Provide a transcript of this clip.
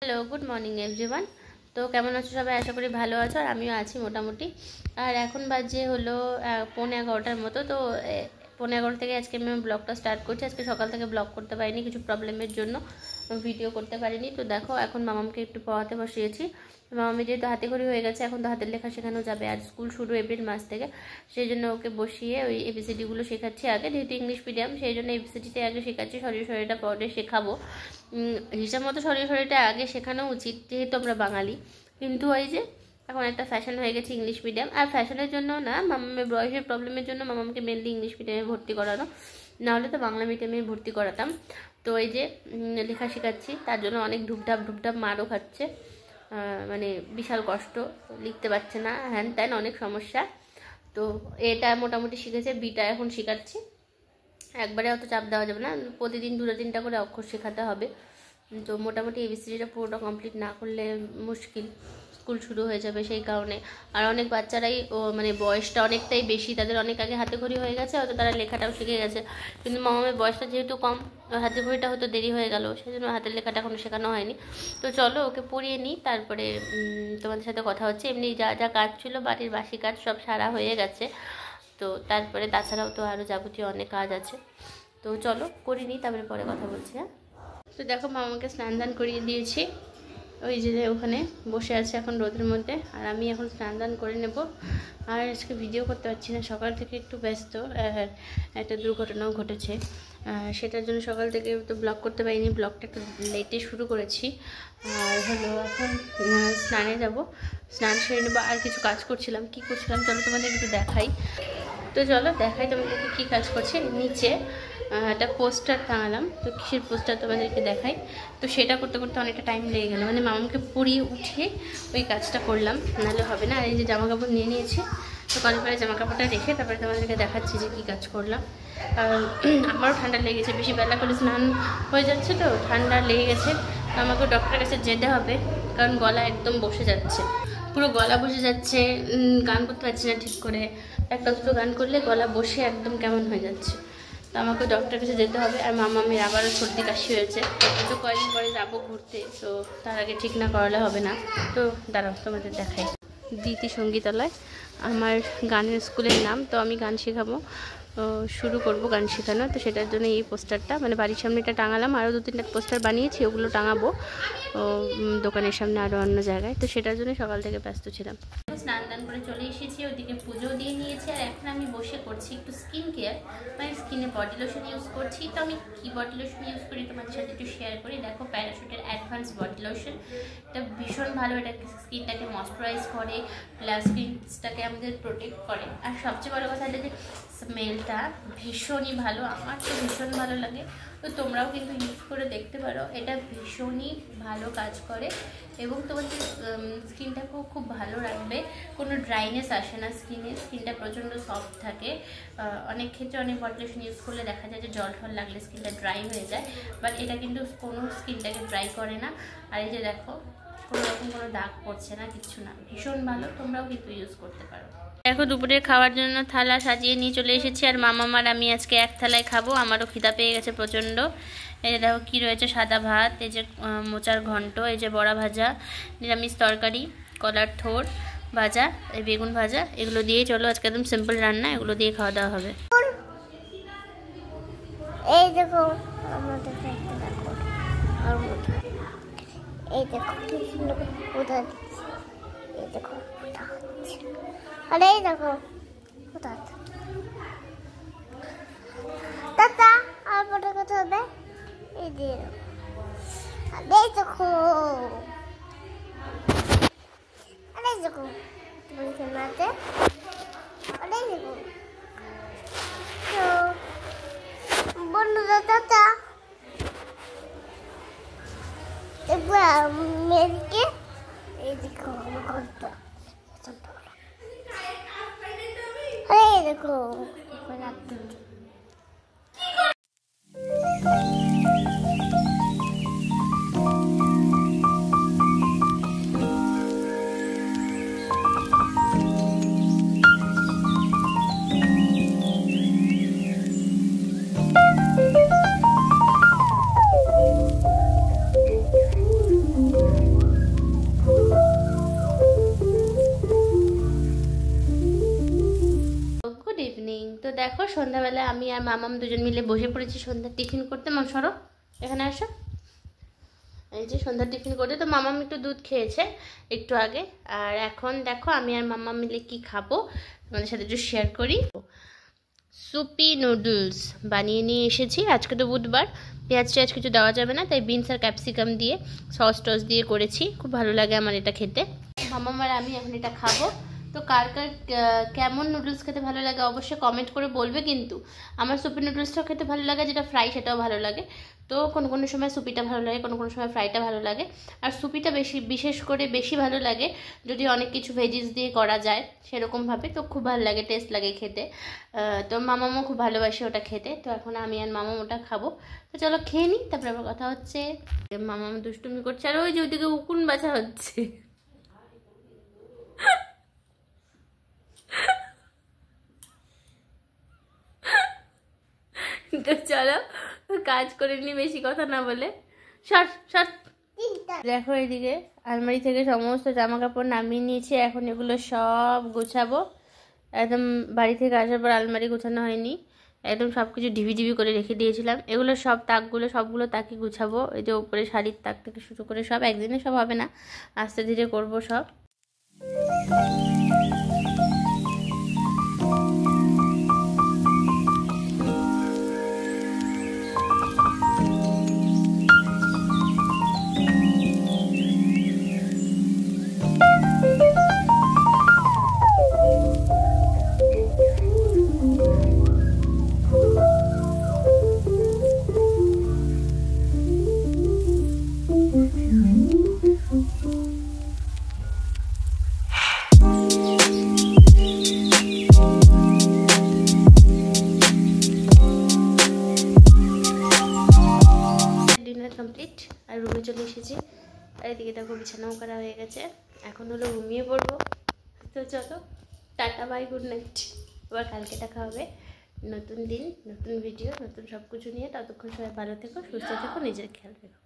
Hello, good morning everyone. তো কেমন আছো সবাই? আশা করি ভালো আছো, আর আমিও আছি মোটামুটি। আর এখন বাজে হলো 11:15 মতো। তো 11:15 থেকে আজকে আমি ব্লগটা স্টার্ট করছি। আজকে সকাল থেকে ব্লগ করতে পারিনি, কিছু প্রবলেমের জন্য ভিডিও করতে পারিনি। তো দেখো, এখন মামামকে একটু পড়াতে বসিয়েছি। মামামি যেহেতু হাতে খড়ি হয়ে গেছে, এখন তো হাতের লেখা শেখানো যাবে, আর স্কুল শুরু এপ্রিল মাস থেকে। সেই জন্য ওকে বসিয়ে ওই এবিসিডিগুলো শেখাচ্ছি আগে, যেহেতু ইংলিশ মিডিয়াম, সেই জন্য এবিসিডিতে আগে শেখাচ্ছি, শরীরটা পরে শেখাবো। হিসাব মতো শরীরটা আগে শেখানো উচিত, যেহেতু আমরা বাঙালি। কিন্তু ওই যে এখন একটা ফ্যাশন হয়ে গেছে ইংলিশ মিডিয়াম, আর ফ্যাশনের জন্য না, মামামের বয়সের প্রবলেমের জন্য মামামকে মেনলি ইংলিশ মিডিয়ামে ভর্তি করানো, নাহলে তো বাংলা মিডিয়ামে ভর্তি করাতাম। তো এই যে লেখা শেখাচ্ছি, তার জন্য অনেক ঢুপঢাপ মারও খাচ্ছে, মানে বিশাল কষ্ট, লিখতে পারছে না, হ্যান ত্যান অনেক সমস্যা। তো এটা মোটামুটি শিখেছে, বিটা এখন শেখাচ্ছি। একবারে অত চাপ দেওয়া যাবে না, প্রতিদিন 2-3টা করে অক্ষর শেখাতে হবে। তো মোটামুটি এবিসিডিটা পুরোটা কমপ্লিট না করলে মুশকিল, স্কুল শুরু হয়ে যাবে সেই কারণে। আর অনেক বাচ্চারাই মানে বয়সটা অনেকটাই বেশি, তাদের অনেক আগে হাতে খড়ি হয়ে গেছে, হয়তো তারা লেখাটাও শিখে গেছে। কিন্তু মামামের বয়সটা যেহেতু কম, হাতে খড়িটা হয়তো দেরি হয়ে গেল, সেই জন্য হাতের লেখাটা এখনও শেখানো হয়নি। তো চলো ওকে পড়িয়ে নিই, তারপরে তোমাদের সাথে কথা হচ্ছে। এমনি যা যা কাজ ছিল, বাড়ির বাসি কাজ সব সারা হয়ে গেছে। তো তারপরে তাছাড়াও তো আরও যাবতীয় অনেক কাজ আছে। তো চলো করে নিই, তারপরে পরে কথা বলছি। হ্যাঁ, তো দেখো মামাকে স্নান দান করিয়ে দিয়েছি, ওই যে ওখানে বসে আছে এখন রোদের মধ্যে, আর আমি এখন স্নান দান করে নেব। আর আজকে ভিডিও করতে পারছি না, সকাল থেকে একটু ব্যস্ত, একটা দুর্ঘটনাও ঘটেছে, সেটার জন্য সকাল থেকে তো ব্লগ করতে পারিনি, ব্লগটা একটু লেটে শুরু করেছি। আর হলো এখন স্নানে যাব, স্নান সেরে নেবো। আর কিছু কাজ করছিলাম, কি করছিলাম চলো তোমাদের একটু দেখাই। তো চলো দেখাই তোমাদেরকে কী কাজ করছি। নিচে একটা পোস্টার টাঙালাম, তো কিসের পোস্টার তোমাদেরকে দেখাই। তো সেটা করতে করতে অনেকটা টাইম লেগে গেলো, মানে মামাকে পরিয়ে উঠে ওই কাজটা করলাম, নাহলে হবে না। আর এই যে জামা কাপড় নিয়ে নিয়েছি, তো কলের পরে জামা কাপড়টা রেখে তারপরে তোমাদেরকে দেখাচ্ছি যে কী কাজ করলাম। কারণ আমারও ঠান্ডা লেগেছে, বেশি বেলা করে স্নান হয়ে যাচ্ছে, তো ঠান্ডা লেগে গেছে। তো আমাকে ডক্টরের কাছে যেতে হবে, কারণ গলা একদম বসে যাচ্ছে, পুরো গলা বসে যাচ্ছে, গান করতে পারছি না ঠিক করে, একটা দুটো গান করলে গলা বসে একদম কেমন হয়ে যাচ্ছে। তো আমাকে ডক্টরের কাছে যেতে হবে। আর মামামের আবারও সর্দি কাশি হয়েছে, তো কয়েকদিন পরে যাবো ঘুরতে, তো তার আগে ঠিক না করালে হবে না। তো দাঁড়াও তোমাদের দেখাই। দিতি সঙ্গীতালয় আমার গানের স্কুলের নাম, তো আমি গান শেখাবো, শুরু করব গান শেখানো। তো সেটার জন্য এই পোস্টারটা, মানে বাড়ির সামনে এটা টাঙালাম, আরও 2-3টা পোস্টার বানিয়েছি, ওগুলো টাঙাবো দোকানের সামনে আরও অন্য জায়গায়। তো সেটার জন্য সকাল থেকে ব্যস্ত ছিলাম। স্নান দান করে চলে এসেছি, ওইদিকে পুজো দিয়ে নিয়েছি। আর এখন আমি বসে করছি একটু স্কিন কেয়ার, মানে স্কিনে বডি লোশন ইউজ করছি। তো আমি কী বডি লোশন ইউজ করি তোমাদের সাথে একটু শেয়ার করি। দেখো, প্যারাশুটের অ্যাডভান্স বডি লোশন, এটা ভীষণ ভালো, এটা স্কিনটাকে ময়শ্চারাইজ করে, প্লাস স্কিনটাকে আমাদের প্রোটেক্ট করে। আর সবচেয়ে বড় কথা এটা যে স্মেলটা ভীষণই ভালো, আমার তো ভীষণ ভালো লাগে। তো তোমরাও কিন্তু ইউজ করে দেখতে পারো, এটা ভীষণই ভালো কাজ করে এবং তোমাদের স্কিনটাকেও খুব ভালো রাখবে, কোনো ড্রাইনেস আসে না স্কিনে, স্কিনটা প্রচণ্ড সফট থাকে। অনেক ক্ষেত্রে অনেক বডি লোশন ইউজ করলে দেখা যায় যে জল ঠল লাগলে স্কিনটা ড্রাই হয়ে যায়, বাট এটা কিন্তু কোনো স্কিনটাকে ড্রাই করে না। আর এই যে দেখো, কোনো রকম কোনো দাগ পড়ছে না, কিচ্ছু না, ভীষণ ভালো, তোমরাও কিন্তু ইউজ করতে পারো। দেখো, দুপুরের খাওয়ার জন্য থালা সাজিয়ে নিয়ে চলে এসেছি, আর মামামার আমি আজকে এক থালায় খাবো, আমারও খিদা পেয়ে গেছে প্রচণ্ড। এই যে দেখো কী রয়েছে, সাদা ভাত, এই যে মোচার ঘন্ট, এই যে বড়া ভাজা, নিরামিষ তরকারি, কলার থোড় ভাজা, এই বেগুন ভাজা, এগুলো দিয়ে চলো আজকে একদম সিম্পল রান্না, এগুলো দিয়ে খাওয়া দাওয়া হবে। এই দেখো আমাদের দেখো, এই দেখো কি সুন্দর উদা দিচ্ছে, এই দেখো উদা হচ্ছে, আর এই দেখো উদা দাদা, আর বড় কথা হবে এই দেখো, এই দেখো, আরে দেখো বলছে মাতে, আরে দেখো। তো বন্ধুরা দাদা এবার মেয়েকে এই দেখো ঘন্টা, আরে দেখো সন্ধ্যাবেলায় আমি আর মামাম দুজন মিলে বসে পড়েছি সন্ধ্যার টিফিন করতে। মা সরো, এখানে আসো। এই যে সন্ধ্যার টিফিন করতে, তো মামাম একটু দুধ খেয়েছে একটু আগে। আর এখন দেখো আমি আর মামাম মিলে কি খাবো তোমাদের সাথে একটু শেয়ার করি। সুপি নুডলস বানিয়ে নিয়ে এসেছি। আজকে তো বুধবার, পেঁয়াজ টেয়াজ কিছু দেওয়া যাবে না, তাই বিনস আর ক্যাপসিকাম দিয়ে সস টস দিয়ে করেছি। খুব ভালো লাগে আমার এটা খেতে। মামাম আর আমি এখন এটা খাবো। তো কার কার কেমন নুডলস খেতে ভালো লাগে অবশ্যই কমেন্ট করে বলবে। কিন্তু আমার সুপি নুডলসটাও খেতে ভালো লাগে, যেটা ফ্রাই সেটাও ভালো লাগে। তো কোনো কোনো সময় সুপিটা ভালো লাগে, কোনো কোনো সময় ফ্রাইটা ভালো লাগে। আর সুপিটা বিশেষ করে বেশি ভালো লাগে যদি অনেক কিছু ভেজিস দিয়ে করা যায় সেরকমভাবে, তো খুব ভালো লাগে, টেস্ট লাগে খেতে। তো মামামও খুব ভালোবাসে ওটা খেতে। তো এখন আমি আর মামাম ওটা খাবো। তো চলো খেয়ে নিই, তারপরে আবার কথা হচ্ছে। মামাম দুষ্টুমি করছে আর ওই যে ওইদিকে উকুন বাছা হচ্ছে। তো চলো কাজ করে নি, বেশি কথা না বলে। সর সর। দেখো এদিকে আলমারি থেকে সমস্ত জামা কাপড় নামিয়ে নিয়েছি। এখন এগুলো সব গোছাবো। একদম বাড়ি থেকে আসার পর আলমারি গোছানো হয়নি, একদম সব কিছু ঢিবি ঢিবি করে রেখে দিয়েছিলাম। এগুলো সব তাকগুলো সবগুলো তাকে গুছাবো। এই যে উপরে শাড়ির তাক থেকে শুরু করে সব, একদিনে সব হবে না, আস্তে ধীরে করবো সব। কমপ্লিট আর রুমে চলে এসেছি। আর এদিকে দেখো বিছানাও করা হয়ে গেছে, এখন হলো ঘুমিয়ে পড়বো। তো চলো টাটা বাই, গুড নাইট। আবার কালকে দেখা হবে, নতুন দিন, নতুন ভিডিও, নতুন সব কিছু নিয়ে। ততক্ষণ সবাই ভালো থেকো, সুস্থ থেকো, নিজের খেয়াল রেখো।